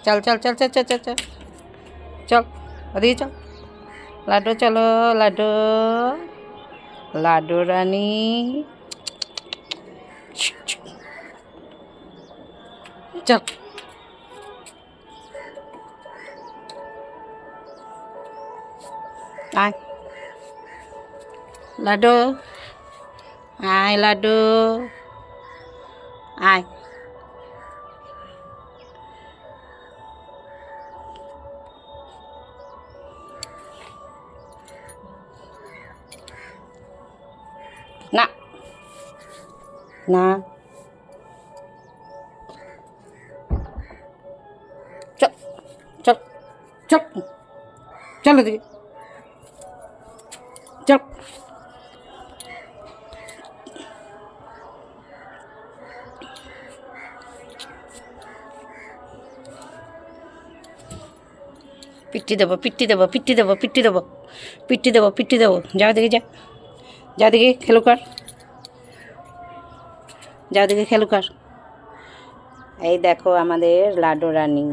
चल चल चल चल चल चल चल चल अरे चल लाडो चलो लाडो लाडो रानी चल आय लाडो आय लाडो आय ना ना चल चल चल चलो देखिए चल पिट्टी देव पिट्टी देव पिट्टी देव पिट्टी देव पिट्टी देव पिट्टी देव जाओ देखिए जा जा देखिए खेलो कर যাও দেখে খেলো কর এই দেখো আমাদের লাডো রানী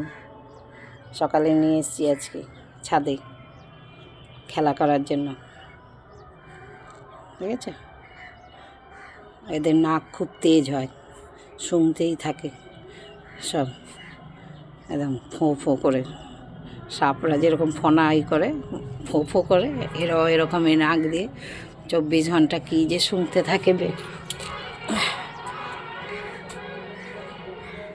সকালে নিয়ে এসেছি আজকে ছাদে খেলা করার জন্য ঠিক আছে এদের নাক খুব তেজ হয় শুনতেই থাকে সব একদম ফোঁ ফোঁ করে সাপরা যেরকম ফোনা করে ফোঁ ফোঁ করে এরকম নাক দিয়ে 24 ঘন্টা কী যে শুনতে থাকে